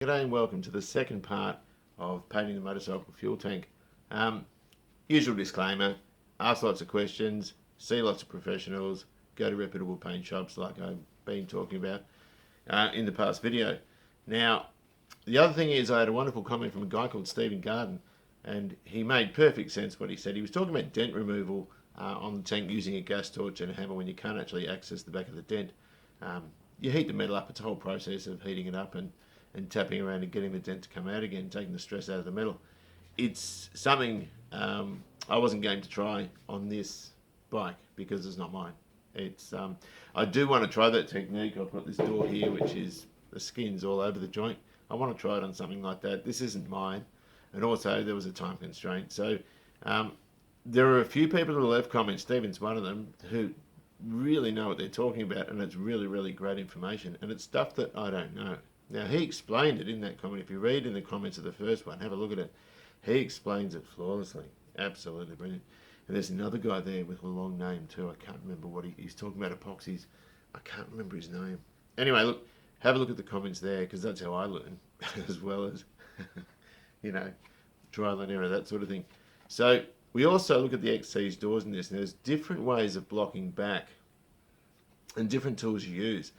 G'day and welcome to the second part of painting the motorcycle fuel tank. Usual disclaimer, ask lots of questions, see lots of professionals, go to reputable paint shops like I've been talking about in the past video. Now, the other thing is I had a wonderful comment from a guy called Stephen Garden, and he made perfect sense what he said. He was talking about dent removal on the tank using a gas torch and a hammer when you can't actually access the back of the dent. You heat the metal up, it's a whole process of heating it up and tapping around and getting the dent to come out again, taking the stress out of the metal. It's something I wasn't going to try on this bike because it's not mine. It's I do want to try that technique. I've got this door here which is the skin's all over the joint. I want to try it on something like that. This isn't mine, and also there was a time constraint. So there are a few people that have left comments, Stephen's one of them, who really know what they're talking about, and it's really, really great information, and it's stuff that I don't know. Now, he explained it in that comment. If you read in the comments of the first one, have a look at it. He explains it flawlessly. Absolutely brilliant. And there's another guy there with a long name too. I can't remember what he's talking about, epoxies. I can't remember his name. Anyway, look, have a look at the comments there, because that's how I learn, as well as, trial and error, that sort of thing. So we also look at the XC's doors in this, and there's different ways of blocking back and different tools you use.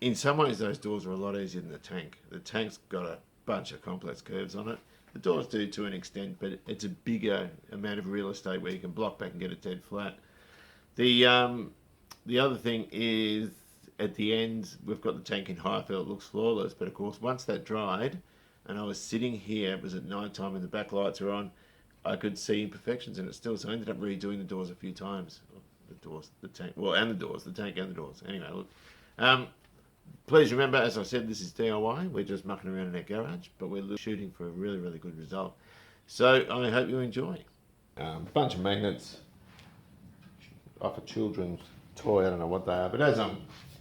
In some ways, those doors are a lot easier than the tank. The tank's got a bunch of complex curves on it. The doors do to an extent, but it's a bigger amount of real estate where you can block back and get it dead flat. The other thing is, at the end, we've got the tank in high fill. It looks flawless, but of course, once that dried, and I was sitting here, it was at night time and the back lights are on, I could see imperfections in it still, so I ended up redoing the doors a few times. The tank, and the doors, the tank and the doors. Anyway, look. Please remember, as I said, this is DIY. We're just mucking around in our garage, but we're shooting for a really, really good result. So I hope you enjoy. Bunch of magnets off a children's toy. I don't know what they are, but as I'm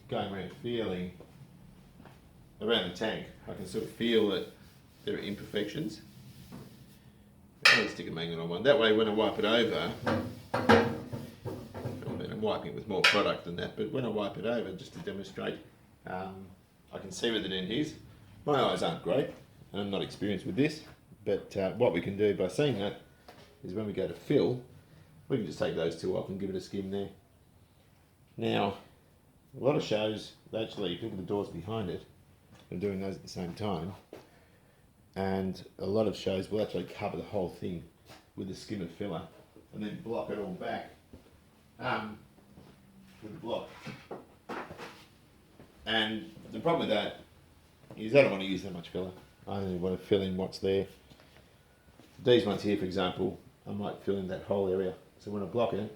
going around feeling around the tank, I can sort of feel that there are imperfections. I'm going to stick a magnet on one. That way, when I wipe it over, I'm wiping it with more product than that, but when I wipe it over, just to demonstrate, I can see where the dent is. My eyes aren't great, and I'm not experienced with this, but what we can do by seeing that is when we go to fill, we can just take those two off and give it a skim there. Now, a lot of shows, they actually, if you look at the doors behind it, they're doing those at the same time, and a lot of shows will actually cover the whole thing with a skim of filler, and then block it all back with a block. And the problem with that is I don't want to use that much filler. I only want to fill in what's there. These ones here, for example, I might fill in that whole area. So when I block it,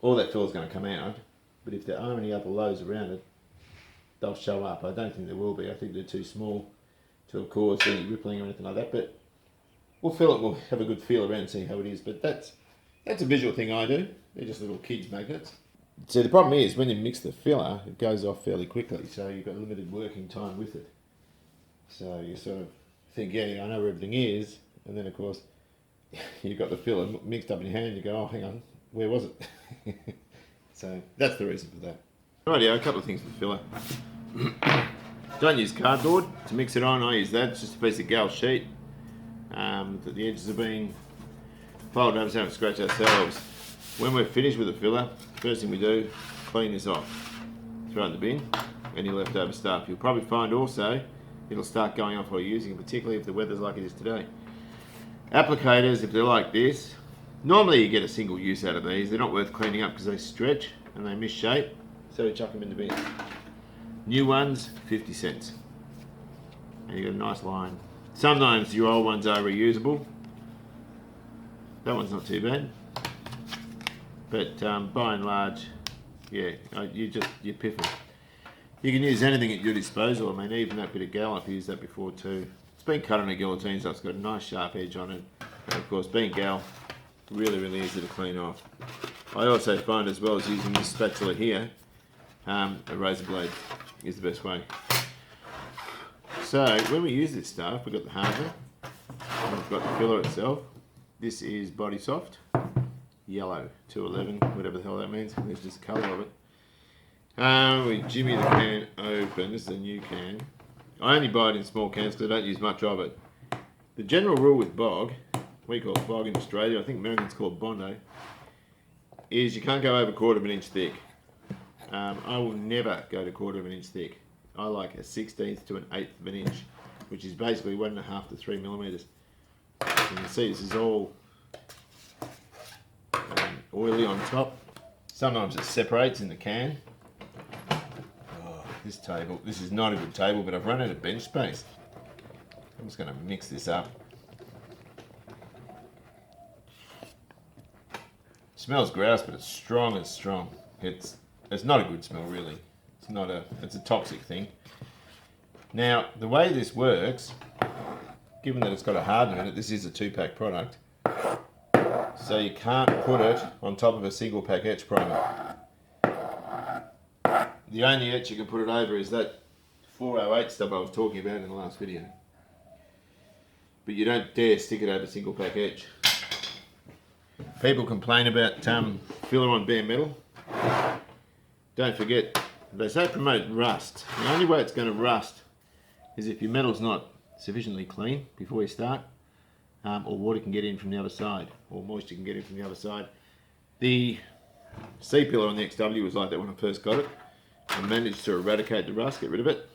all that fill is going to come out. But if there are any other lows around it, they'll show up. I don't think there will be. I think they're too small to have caused any rippling or anything like that. But we'll fill it. We'll have a good feel around and see how it is. But that's a visual thing I do. They're just little kids' magnets. So the problem is, when you mix the filler, it goes off fairly quickly, so you've got limited working time with it. So you sort of think, yeah, I know where everything is, and then of course, you've got the filler mixed up in your hand, you go, oh, hang on, where was it? So that's the reason for that. Rightio, a couple of things for filler. Don't use cardboard to mix it on. I use that. It's just a piece of gal sheet that the edges are being folded over so we don't scratch ourselves. When we're finished with the filler, first thing we do, clean this off. Throw it in the bin, any leftover stuff. You'll probably find also, it'll start going off while you're using it, particularly if the weather's like it is today. Applicators, if they're like this, normally you get a single use out of these. They're not worth cleaning up because they stretch and they misshape, so we chuck them in the bin. New ones, 50 cents. And you got a nice line. Sometimes your old ones are reusable. That one's not too bad. But by and large, yeah, you're piffing. You can use anything at your disposal. I mean, even that bit of gal, I've used that before too. It's been cut on a guillotine, so it's got a nice sharp edge on it. And of course, being gal, really, really easy to clean off. I also find, as well as using this spatula here, a razor blade is the best way. So when we use this stuff, we've got the hardware, we've got the filler itself. This is Body Soft. Yellow 211, whatever the hell that means. There's just the colour of it. We jimmy the can open. This is a new can, I only buy it in small cans because I don't use much of it. The general rule with bog, we call it bog in Australia, I think Americans call it bondo, is you can't go over 1/4 of an inch thick. I will never go to 1/4 of an inch thick. I like a 1/16 to an 1/8 of an inch, which is basically 1.5 to 3 millimeters. You can see this is all oily on top. Sometimes it separates in the can. Oh, this is not a good table, but I've run out of bench space. I'm just going to mix this up. It smells gross, but it's strong as strong. It's not a good smell, really. It's a toxic thing. Now, the way this works, given that it's got a hardener in it, this is a 2-pack product, so you can't put it on top of a single pack etch primer. The only etch you can put it over is that 408 stuff I was talking about in the last video. But you don't dare stick it over single pack etch. People complain about filler on bare metal. Don't forget, they say promote rust. The only way it's going to rust is if your metal's not sufficiently clean before you start, or water can get in from the other side, or moisture can get in from the other side. The C-pillar on the XW was like that when I first got it. I managed to eradicate the rust, get rid of it.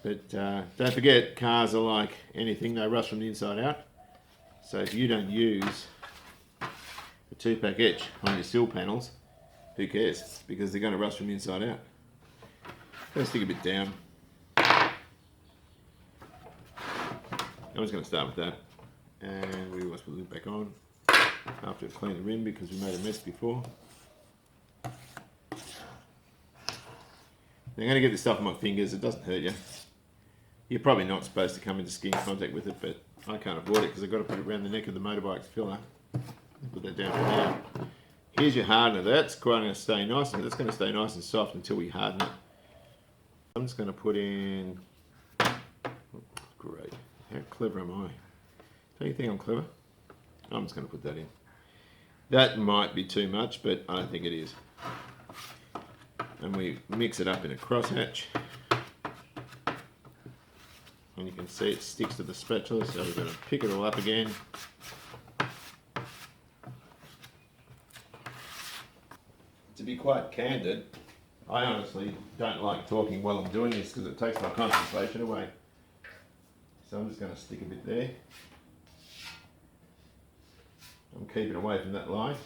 But don't forget, cars are like anything, they rust from the inside out. So if you don't use a 2-pack etch on your sill panels, who cares? Because they're going to rust from the inside out. Let's stick a bit down. I'm just going to start with that. And we always put the lid back on after I've cleaned the rim because we made a mess before. Now I'm going to get this stuff on my fingers, it doesn't hurt you. You're probably not supposed to come into skin contact with it, but I can't avoid it because I've got to put it around the neck of the motorbike's filler. Put that down for now. Here's your hardener. That's quite going to stay nice, and that's going to stay nice and soft until we harden it. I'm just going to put in. Great. How clever am I? Don't you think I'm clever? I'm just going to put that in. That might be too much, but I don't think it is. And we mix it up in a crosshatch. And you can see it sticks to the spatula, so we're going to pick it all up again. To be quite candid, I honestly don't like talking while I'm doing this because it takes my concentration away. So I'm just going to stick a bit there. I'm keeping away from that line.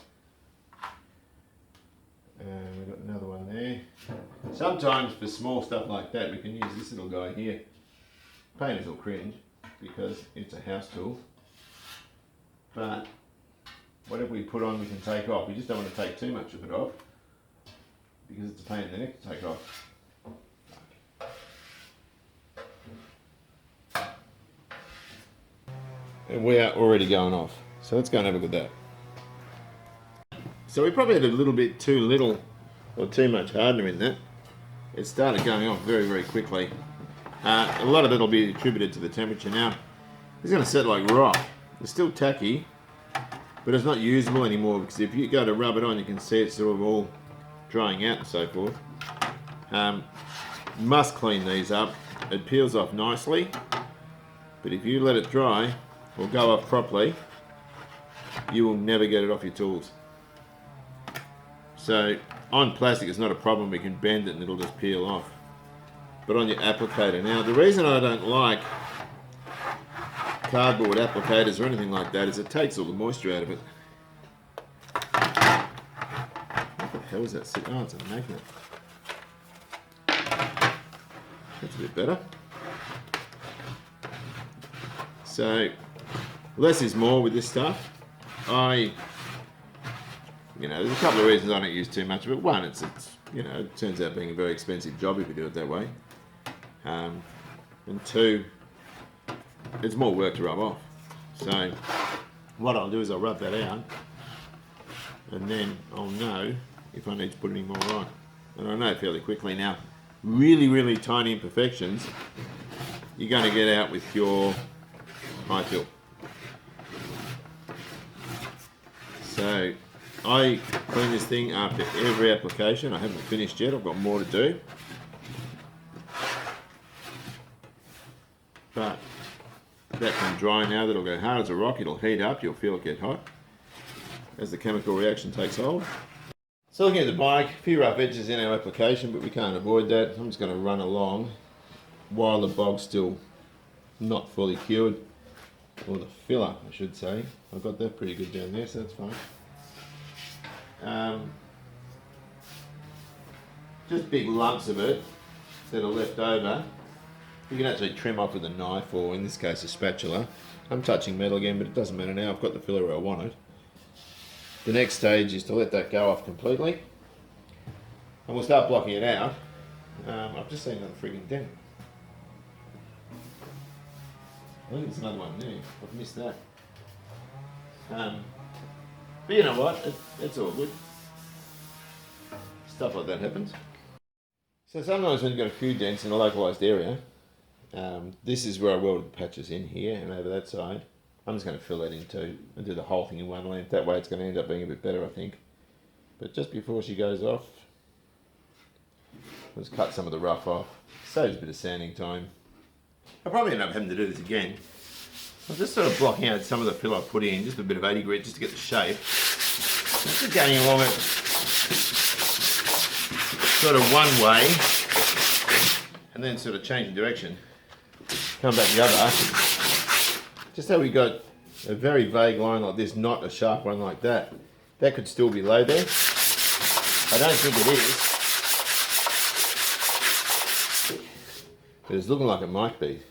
And we've got another one there. Sometimes for small stuff like that we can use this little guy here. Painters will cringe because it's a house tool. But whatever we put on we can take off. We just don't want to take too much of it off because it's a pain in the neck to take off. And we are already going off. So let's go and have a look at that. So we probably had a little bit too little or too much hardener in that. It started going off very, very quickly. A lot of it will be attributed to the temperature. Now, it's going to set like rock. It's still tacky, but it's not usable anymore because if you go to rub it on, you can see it's sort of all drying out and so forth. Must clean these up. It peels off nicely, but if you let it dry or go off properly, you will never get it off your tools. So on plastic it's not a problem, we can bend it and it'll just peel off. But on your applicator, now the reason I don't like cardboard applicators or anything like that is it takes all the moisture out of it. What the hell is that? Oh, it's a magnet. That's a bit better. So less is more with this stuff. There's a couple of reasons I don't use too much of it. One, it turns out being a very expensive job if you do it that way. And two, it's more work to rub off. So what I'll do is I'll rub that out and then I'll know if I need to put any more on. And I know fairly quickly. Now, really, really tiny imperfections, you're going to get out with your high fill. So I clean this thing after every application. I haven't finished yet, I've got more to do. but that can dry now. That'll go hard as a rock. It'll heat up. You'll feel it get hot as the chemical reaction takes hold. So looking at the bike, a few rough edges in our application, but we can't avoid that. I'm just going to run along while the bog's still not fully cured, or the filler I should say. I've got that pretty good down there, so that's fine. Just big lumps of it that are left over. You can actually trim off with a knife, or in this case a spatula. I'm touching metal again, but it doesn't matter now. I've got the filler where I want it. The next stage is to let that go off completely, and we'll start blocking it out. I've just seen another frigging dent. I think there's another one there. I've missed that. But you know what? It's all good. Stuff like that happens. So sometimes when you've got a few dents in a localised area, this is where I welded the patches in here and over that side. I'm just going to fill that in too and do the whole thing in one length. That way it's going to end up being a bit better, I think. But just before she goes off, let's cut some of the rough off. Saves a bit of sanding time. I'll probably end up having to do this again. I'm just sort of blocking out some of the fill I put in, just a bit of 80 grit just to get the shape. Just going along it sort of one way and then sort of changing direction. Come back the other. Just so we got a very vague line like this, not a sharp one like that. That could still be low there. I don't think it is. But it's looking like it might be.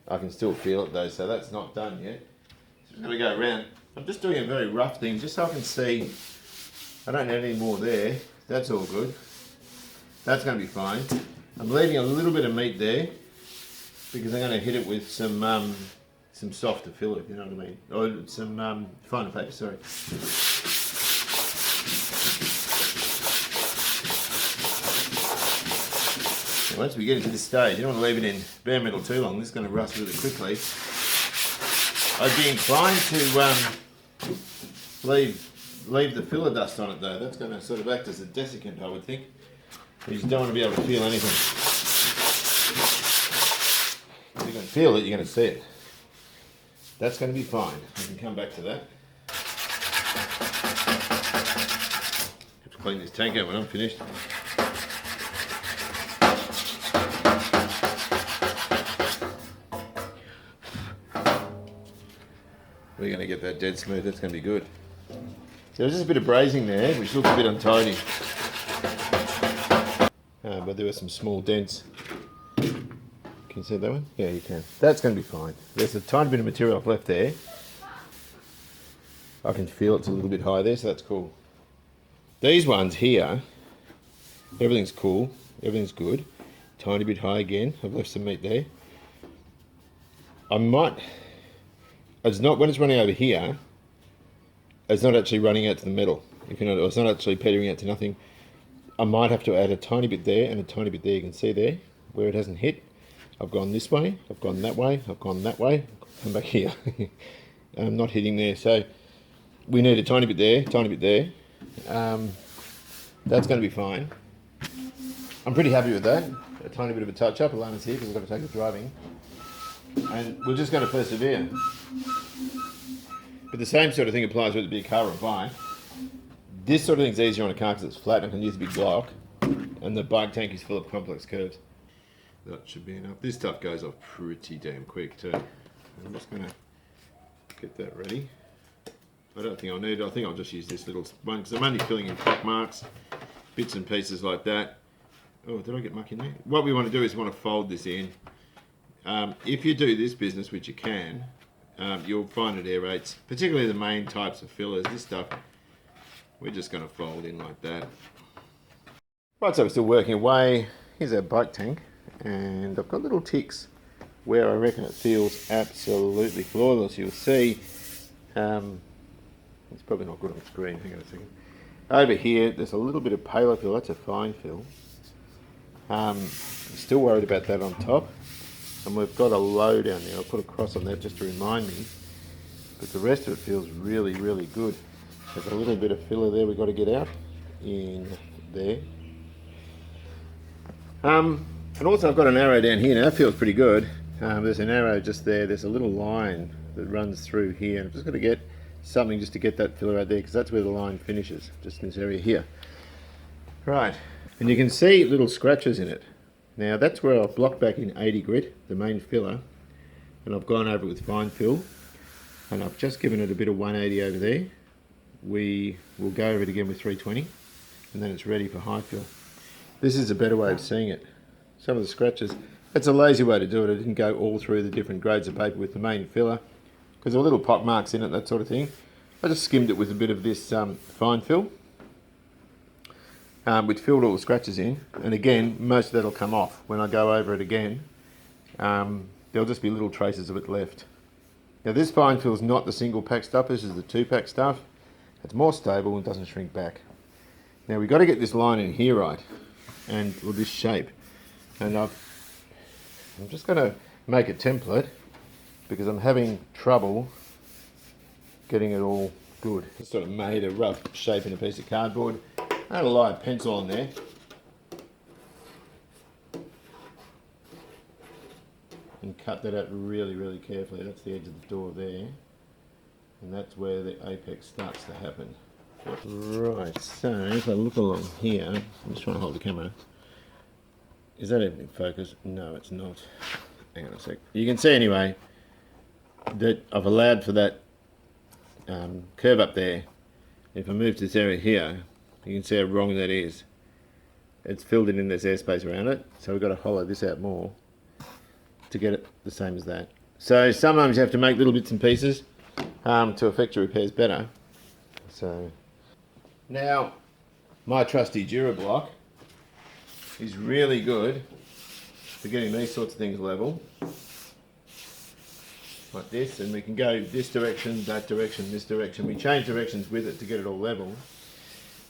I can still feel it though, so that's not done yet. So I'm going to go around. I'm just doing a very rough thing, just so I can see. I don't need any more there. That's all good. That's going to be fine. I'm leaving a little bit of meat there because I'm going to hit it with some softer filler, if you know what I mean, or some finer paper. Sorry. Now, once we get into this stage, you don't want to leave it in bare metal too long. This is going to rust really quickly. I'd be inclined to leave the filler dust on it though. That's going to sort of act as a desiccant, I would think. You just don't want to be able to feel anything. If you can feel it, you're going to see it. That's going to be fine. We can come back to that. Have to clean this tank out when I'm finished. We're going to get that dead smooth. That's going to be good. There was just a bit of brazing there, which looks a bit untidy. But there were some small dents. Can you see that one? Yeah, you can. That's going to be fine. There's a tiny bit of material left there. I can feel it's a little bit high there, so that's cool. These ones here, everything's cool. Everything's good. Tiny bit high again. I've left some meat there. I might... It's not, when it's running over here, it's not actually running out to the metal. If you know, it's not actually petering out to nothing. I might have to add a tiny bit there and a tiny bit there. You can see there where it hasn't hit. I've gone this way, I've gone that way, I've gone that way, come back here. I'm not hitting there, so we need a tiny bit there, tiny bit there. That's going to be fine. I'm pretty happy with that. A tiny bit of a touch up. Alana's here because I've got to take her driving. And we're just going to persevere. But the same sort of thing applies whether it be a car or a bike. This sort of thing's easier on a car because it's flat and I can use a big block. And the bike tank is full of complex curves. That should be enough. This stuff goes off pretty damn quick too. I'm just going to get that ready. I don't think I'll need it. I think I'll just use this little one because I'm only filling in pock marks, bits and pieces like that. Oh, did I get muck in there? What we want to do is we want to fold this in. If you do this business, which you can, you'll find it aerates, particularly the main types of fillers. This stuff, we're just going to fold in like that. Right, so we're still working away. Here's our bike tank, and I've got little ticks where I reckon it feels absolutely flawless. You'll see, it's probably not good on screen. Hang on a second. Over here, there's a little bit of paler fill. That's a fine fill. I'm still worried about that on top. And we've got a low down there. I'll put a cross on that just to remind me. But the rest of it feels really, really good. There's a little bit of filler there we've got to get out in there. And also I've got an arrow down here now, that feels pretty good. There's an arrow just there, there's a little line that runs through here, and I'm just going to get something just to get that filler right there, because that's where the line finishes, just in this area here. Right, and you can see little scratches in it. Now that's where I've blocked back in 80 grit, the main filler, and I've gone over it with fine fill, and I've just given it a bit of 180 over there. We will go over it again with 320, and then it's ready for high fill. This is a better way of seeing it. Some of the scratches, it's a lazy way to do it. I didn't go all through the different grades of paper with the main filler, because there were little pock marks in it, that sort of thing. I just skimmed it with a bit of this fine fill, which filled all the scratches in, and again, most of that will come off. When I go over it again, there'll just be little traces of it left. Now this fine fill is not the single pack stuff, this is the 2-pack stuff. It's more stable and doesn't shrink back. Now we've got to get this line in here right, and or this shape. And I'm just going to make a template because I'm having trouble getting it all good. Just sort of made a rough shape in a piece of cardboard. I had a live pencil on there. And cut that out really, really carefully. That's the edge of the door there. And that's where the apex starts to happen. Right, so if I look along here, I'm just trying to hold the camera. Is that even in focus? No, it's not. Hang on a sec. You can see anyway that I've allowed for that curve up there. If I move to this area here, you can see how wrong that is. It's filled in there's airspace around it, so we've got to hollow this out more to get it the same as that. So sometimes you have to make little bits and pieces to affect your repairs better. So now my trusty DuraBlock is really good for getting these sorts of things level, like this, and we can go this direction, that direction, this direction. We change directions with it to get it all level.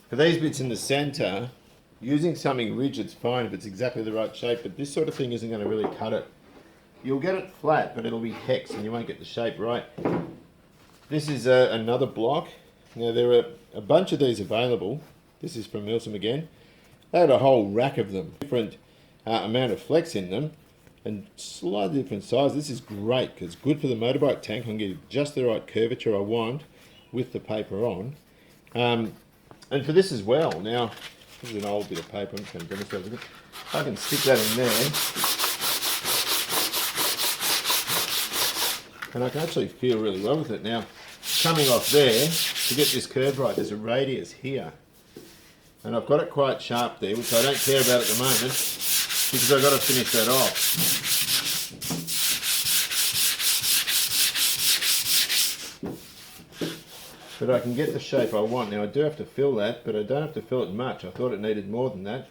For these bits in the centre, using something rigid's fine if it's exactly the right shape, but this sort of thing isn't going to really cut it. You'll get it flat, but it'll be hex and you won't get the shape right. This is another block. Now there are a bunch of these available. This is from Milsom again. They had a whole rack of them, different amount of flex in them, and slightly different size. This is great because it's good for the motorbike tank. I can get just the right curvature I want with the paper on. And for this as well. Now, this is an old bit of paper. I'm just going to demonstrate with it. I can stick that in there, and I can actually feel really well with it. Now, coming off there, to get this curve right, there's a radius here. And I've got it quite sharp there, which I don't care about at the moment, because I've got to finish that off. But I can get the shape I want. Now I do have to fill that, but I don't have to fill it much. I thought it needed more than that.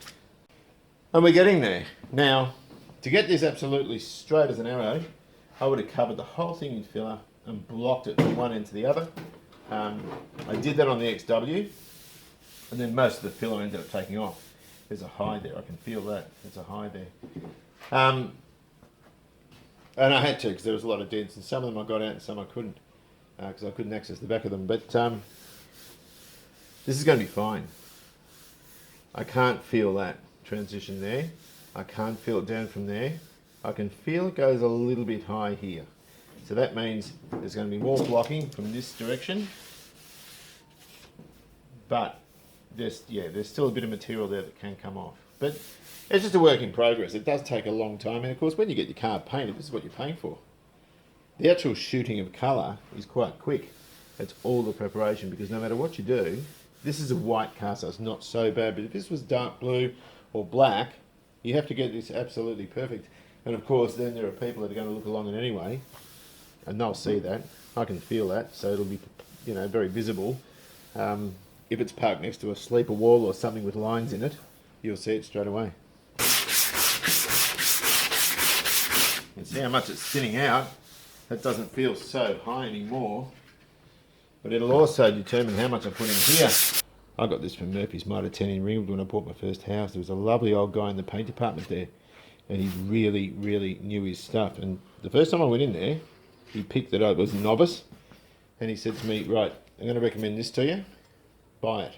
And we're getting there. Now, to get this absolutely straight as an arrow, I would have covered the whole thing in filler and blocked it from one end to the other. I did that on the XW. And then most of the filler ended up taking off. There's a high there, I can feel that. There's a high there. And I had to, because there was a lot of dents, and some of them I got out and some I couldn't, because I couldn't access the back of them. But this is going to be fine. I can't feel that transition there. I can't feel it down from there. I can feel it goes a little bit high here. So that means there's going to be more blocking from this direction. But there's still a bit of material there that can come off. But it's just a work in progress. It does take a long time. And of course, when you get your car painted, this is what you're paying for. The actual shooting of colour is quite quick. It's all the preparation, because no matter what you do, this is a white car, so it's not so bad. But if this was dark blue or black, you have to get this absolutely perfect. And of course, then there are people that are going to look along it anyway, and they'll see that. I can feel that, so it'll be, very visible. If it's parked next to a sleeper wall or something with lines in it, you'll see it straight away. You can see how much it's thinning out. That doesn't feel so high anymore. But it'll also determine how much I put in here. I got this from Murphy's Mitre 10 in Ringwood when I bought my first house. There was a lovely old guy in the paint department there, and he really, really knew his stuff. And the first time I went in there, he picked it up. It was a novice, and he said to me, right, I'm going to recommend this to you. Buy it.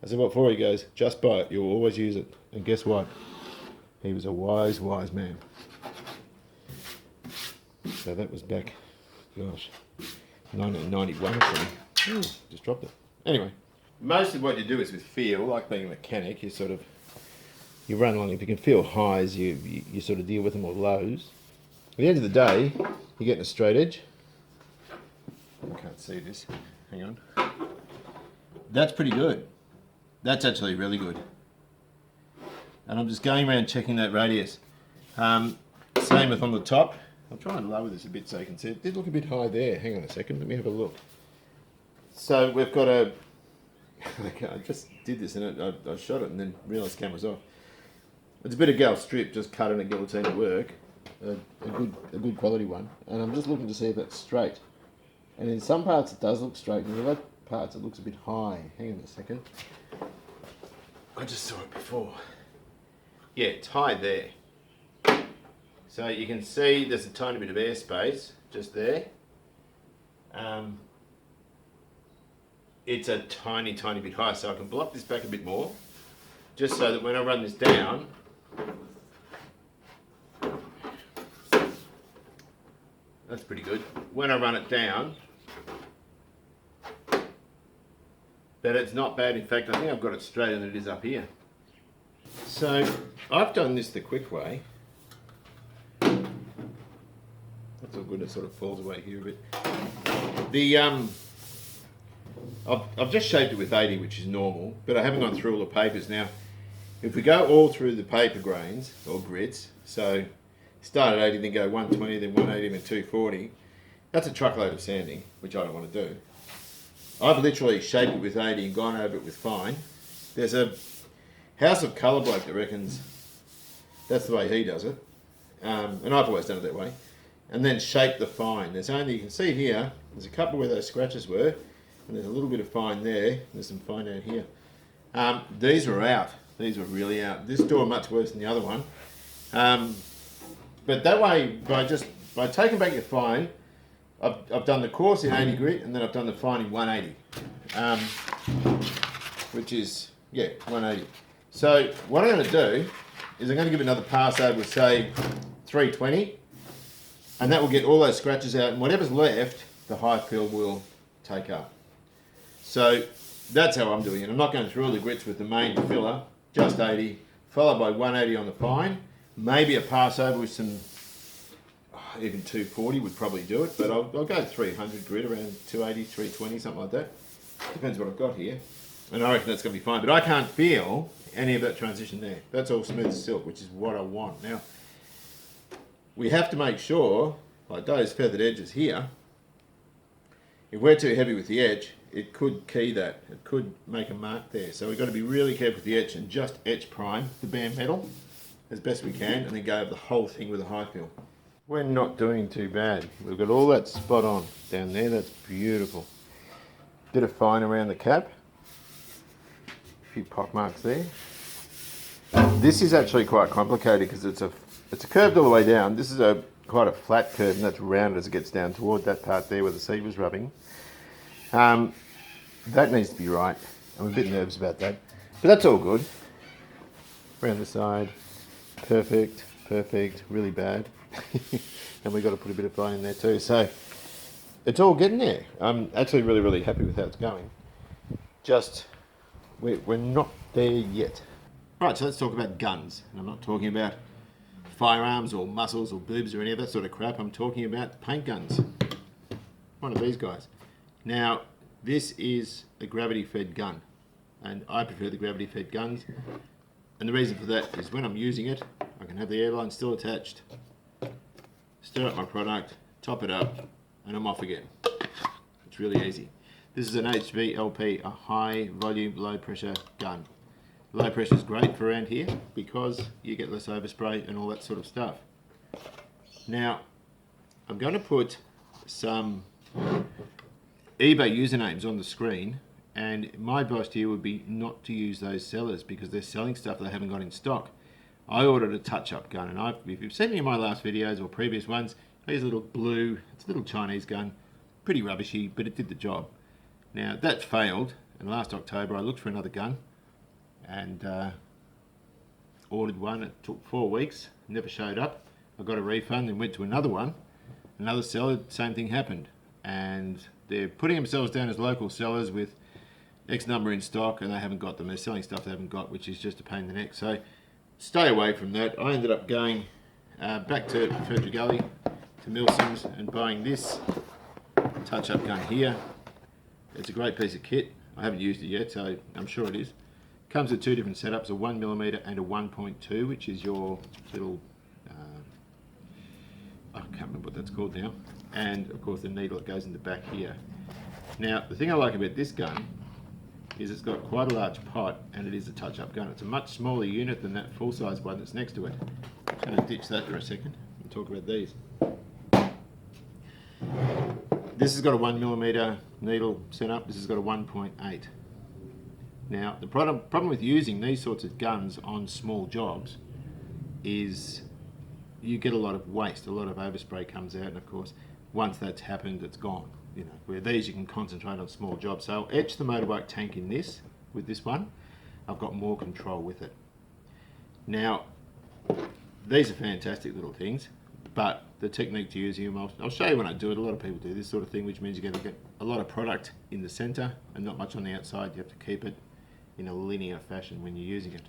I said, what for? He goes, just buy it. You'll always use it. And guess what? He was a wise, wise man. So that was back, gosh, 1991 or something. Ooh, just dropped it. Anyway, mostly what you do is with feel, like being a mechanic, you sort of, you run along. If you can feel highs, you sort of deal with them, or lows. At the end of the day, you're getting a straight edge. I can't see this. Hang on. That's pretty good. That's actually really good. And I'm just going around checking that radius. Same with on the top. I'll try and lower this a bit so you can see. It did look a bit high there. Hang on a second, let me have a look. So we've got a... I just did this and I shot it and then realised the camera's off. It's a bit of gal strip, just cut in a guillotine at work. A good quality one. And I'm just looking to see if that's straight. And in some parts it does look straight, and in other parts it looks a bit high. Hang on a second. I just saw it before. Yeah, it's high there. So you can see there's a tiny bit of airspace just there. It's a tiny bit high, so I can block this back a bit more, just so that when I run this down, that's pretty good. When I run it down, that it's not bad. In fact, I think I've got it straighter than it is up here. So I've done this the quick way. That's all good. It sort of falls away here a bit. I've just shaped it with 80, which is normal, but I haven't gone through all the papers. Now, if we go all through the paper grains or grits, so start at 80, then go 120, then 180, then 240, that's a truckload of sanding, which I don't want to do. I've literally shaped it with 80 and gone over it with fine. There's a House of Colour bloke that reckons that's the way he does it, and I've always done it that way. And then shape the fine. There's only, you can see here, there's a couple where those scratches were, and there's a little bit of fine there, there's some fine down here. These were out, these were really out. This door much worse than the other one. But that way, by taking back your fine, I've done the coarse in 80 grit, and then I've done the fine in 180. Which is, yeah, 180. So what I'm going to do is I'm going to give it another pass over, say, 320. And that will get all those scratches out, and whatever's left, the high fill will take up. So that's how I'm doing it. I'm not going through all the grits with the main filler, just 80, followed by 180 on the fine. Maybe a pass over with some, even 240 would probably do it, but I'll go 300 grit, around 280, 320, something like that. Depends what I've got here. And I reckon that's going to be fine, but I can't feel any of that transition there. That's all smooth as silk, which is what I want. Now, we have to make sure, like those feathered edges here, if we're too heavy with the edge, it could key that. It could make a mark there. So we've got to be really careful with the edge and just etch prime the bare metal as best we can, and then go over the whole thing with a high fill. We're not doing too bad. We've got all that spot on down there. That's beautiful. Bit of fine around the cap. A few pock marks there. This is actually quite complicated because it's curved all the way down. This is quite a flat curve, and that's rounded as it gets down toward that part there where the seed was rubbing. That needs to be right. I'm a bit nervous about that, but that's all good. Around the side, perfect, really bad. And we've got to put a bit of fine in there too. So it's all getting there. I'm actually really happy with how it's going. Just, we're not there yet. Right, so let's talk about guns. And I'm not talking about firearms or muscles or boobs or any of that sort of crap. I'm talking about paint guns. One of these guys. Now, this is a gravity-fed gun, and I prefer the gravity-fed guns. And the reason for that is when I'm using it, I can have the airline still attached, stir up my product, top it up, and I'm off again. It's really easy. This is an HVLP, a high volume, low pressure gun. Low pressure is great for around here because you get less overspray and all that sort of stuff. Now, I'm going to put some eBay usernames on the screen, and my advice to you would be not to use those sellers because they're selling stuff they haven't got in stock. I ordered a touch-up gun, and if you've seen any of my last videos or previous ones, I use a little blue, it's a little Chinese gun, pretty rubbishy, but it did the job. Now, that failed, and last October I looked for another gun, and ordered one, it took 4 weeks, never showed up. I got a refund and went to another one. Another seller, same thing happened. And they're putting themselves down as local sellers with X number in stock and they haven't got them. They're selling stuff they haven't got, which is just a pain in the neck. So stay away from that. I ended up going back to Further Gully, to Milson's, and buying this touch-up gun here. It's a great piece of kit. I haven't used it yet, so I'm sure it is. Comes with two different setups, a 1mm and a 1.2, which is your little, I can't remember what that's called now. And of course the needle that goes in the back here. Now, the thing I like about this gun is it's got quite a large pot and it is a touch-up gun. It's a much smaller unit than that full-size one that's next to it. I'm going to ditch that for a second and talk about these. This has got a 1mm needle setup. This has got a 1.8. Now, the problem with using these sorts of guns on small jobs is you get a lot of waste, a lot of overspray comes out, and of course, once that's happened, it's gone. You know, where these you can concentrate on small jobs. So I'll etch the motorbike tank in this, with this one. I've got more control with it. Now, these are fantastic little things, but the technique to using them, I'll show you when I do it. A lot of people do this sort of thing, which means you're going to get a lot of product in the center and not much on the outside. You have to keep it in a linear fashion when you're using it.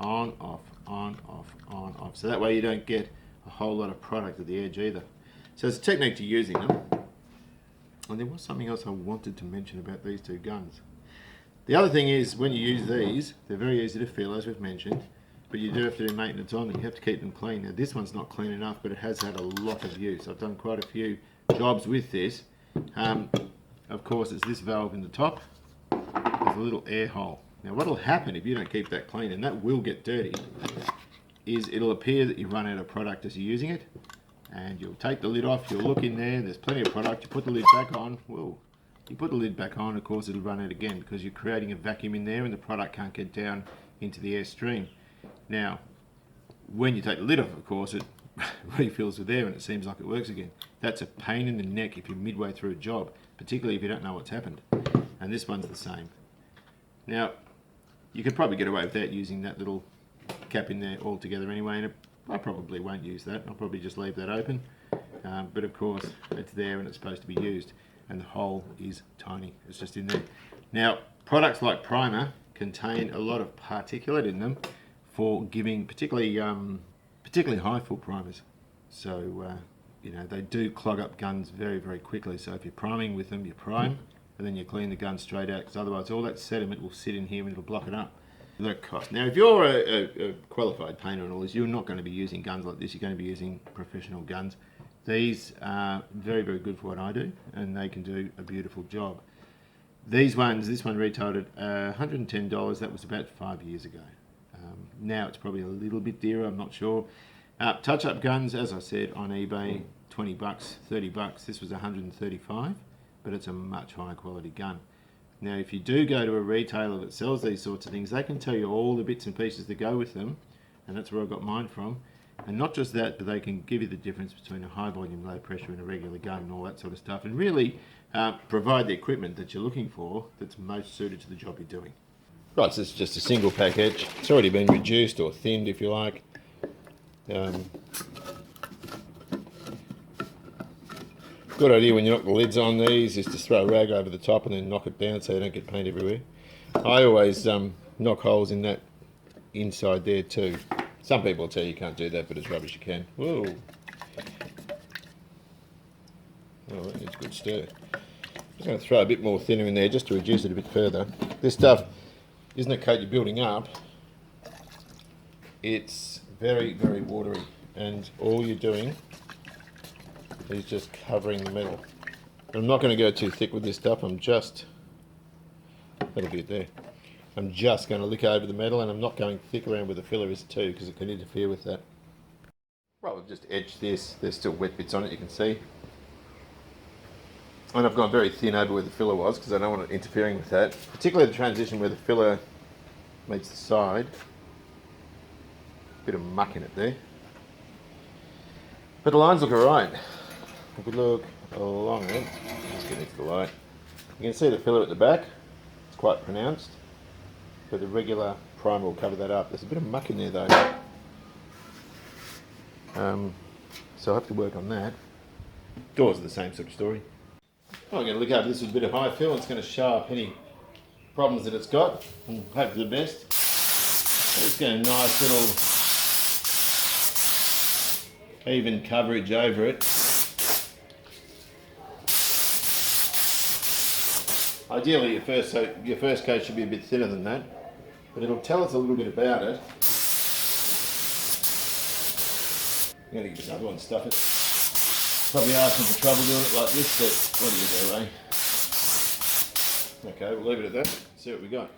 On, off, on, off, on, off. So that way you don't get a whole lot of product at the edge either. So it's a technique to using them. And there was something else I wanted to mention about these two guns. The other thing is, when you use these, they're very easy to fill, as we've mentioned, but you do have to do maintenance on them. You have to keep them clean. Now this one's not clean enough, but it has had a lot of use. I've done quite a few jobs with this. Of course, it's this valve in the top. There's a little air hole. Now what'll happen if you don't keep that clean, and that will get dirty, is it'll appear that you run out of product as you're using it, and you'll take the lid off, you'll look in there, there's plenty of product, you put the lid back on, whoa, you put the lid back on, of course it'll run out again because you're creating a vacuum in there and the product can't get down into the air stream. Now, when you take the lid off, of course, it refills with air and it seems like it works again. That's a pain in the neck if you're midway through a job, particularly if you don't know what's happened. And this one's the same. Now, you could probably get away with that using that little cap in there altogether anyway, and I probably won't use that. I'll probably just leave that open. But of course, it's there and it's supposed to be used, and the hole is tiny. It's just in there. Now, products like primer contain a lot of particulate in them for giving particularly high full primers. So, you know, they do clog up guns very, very quickly. So if you're priming with them, you prime, and then you clean the gun straight out, because otherwise all that sediment will sit in here and it'll block it up. The cost. Now, if you're a qualified painter and all this, you're not going to be using guns like this. You're going to be using professional guns. These are very, very good for what I do, and they can do a beautiful job. These ones, this one retailed at $110. That was about 5 years ago. Now it's probably a little bit dearer, I'm not sure. Touch-up guns, as I said, on eBay, 20 bucks, 30 bucks. This was 135, but it's a much higher quality gun. Now, if you do go to a retailer that sells these sorts of things, they can tell you all the bits and pieces that go with them, and that's where I got mine from. And not just that, but they can give you the difference between a high volume, low pressure and a regular gun and all that sort of stuff, and really provide the equipment that you're looking for that's most suited to the job you're doing. Right, so it's just a single pack etch. It's already been reduced or thinned, if you like. Good idea when you knock the lids on these is to throw a rag over the top and then knock it down so you don't get paint everywhere. I always knock holes in that inside there too. Some people will tell you can't do that, but it's rubbish, you can. Whoa. Oh, that needs a good stir. I'm just going to throw a bit more thinner in there just to reduce it a bit further. This stuff isn't a coat you're building up. It's very, very watery, and all you're doing is just covering the metal. I'm not going to go too thick with this stuff. That'll be it there. I'm just going to lick over the metal, and I'm not going thick around where the filler is too, because it can interfere with that. Right, we've just etched this. There's still wet bits on it, you can see. And I've gone very thin over where the filler was, because I don't want it interfering with that. Particularly the transition where the filler meets the side. Bit of muck in it there. But the lines look alright. If we look along it, let's get into the light. You can see the filler at the back, it's quite pronounced, but the regular primer will cover that up. There's a bit of muck in there though. So I'll have to work on that. Doors are the same sort of story. I'm going to look over this with a bit of high fill. It's going to show up any problems that it's got and hope for the best. Just get a nice little even coverage over it. Ideally your first coat should be a bit thinner than that, but it'll tell us a little bit about it. I'm going to give it another one and stuff it. Probably asking for trouble doing it like this, but what do you do, eh? Okay, we'll leave it at that. See what we got.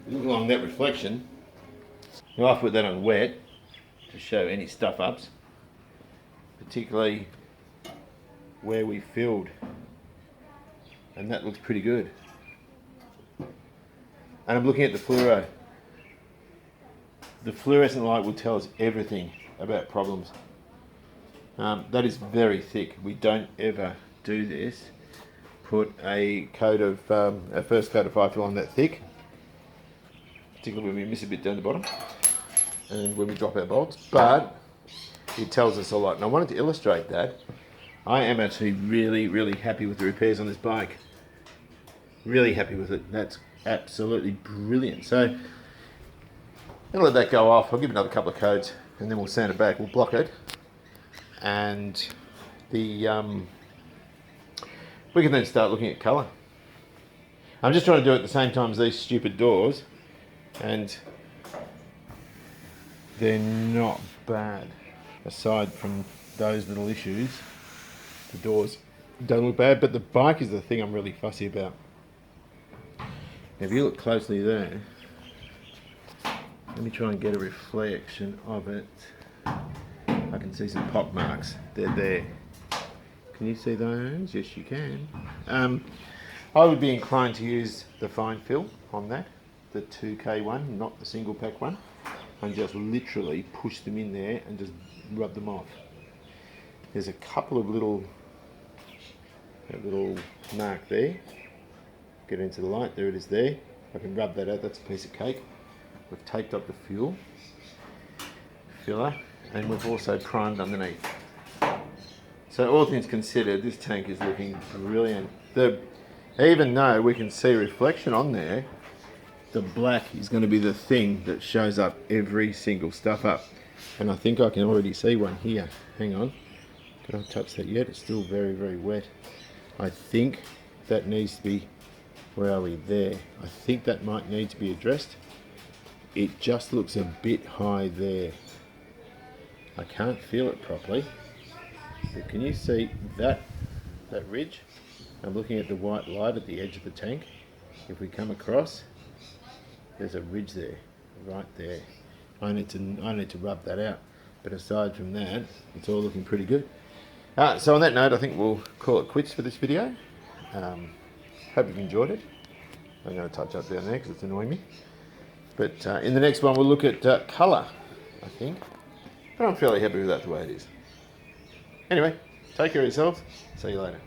Look along that reflection. Now I've put that on wet to show any stuff ups, particularly where we filled, and that looks pretty good. And I'm looking at the fluoro. The fluorescent light will tell us everything about problems. That is very thick. We don't ever do this. Put a coat of, a first coat of high fill on that thick, particularly when we miss a bit down the bottom and when we drop our bolts, but it tells us a lot. And I wanted to illustrate that. I am actually really happy with the repairs on this bike. Really happy with it. That's absolutely brilliant. So I'll let that go off. I'll give it another couple of coats and then we'll sand it back. We'll block it, and the we can then start looking at colour. I'm just trying to do it at the same time as these stupid doors, and they're not bad. Aside from those little issues, the doors don't look bad, but the bike is the thing I'm really fussy about. If you look closely there, let me try and get a reflection of it. I can see some pock marks. They're there. Can you see those? Yes, you can. I would be inclined to use the fine fill on that, the 2K one, not the single pack one, and just literally push them in there and just rub them off. There's a couple of little mark there. Get into the light, there it is there. I can rub that out, that's a piece of cake. We've taped up the filler, and we've also primed underneath. So all things considered, this tank is looking brilliant. Even though we can see reflection on there, the black is going to be the thing that shows up every single stuff up. And I think I can already see one here. Hang on, can I touch that yet? It's still very wet. I think that needs to be, where are we? There. I think that might need to be addressed. It just looks a bit high there. I can't feel it properly. But can you see that ridge? I'm looking at the white light at the edge of the tank. If we come across, there's a ridge there, right there. I need to rub that out. But aside from that, it's all looking pretty good. So on that note, I think we'll call it quits for this video. Hope you've enjoyed it. I'm going to touch up down there because it's annoying me. But in the next one, we'll look at colour, I think. But I'm fairly happy with that the way it is. Anyway, take care of yourselves. See you later.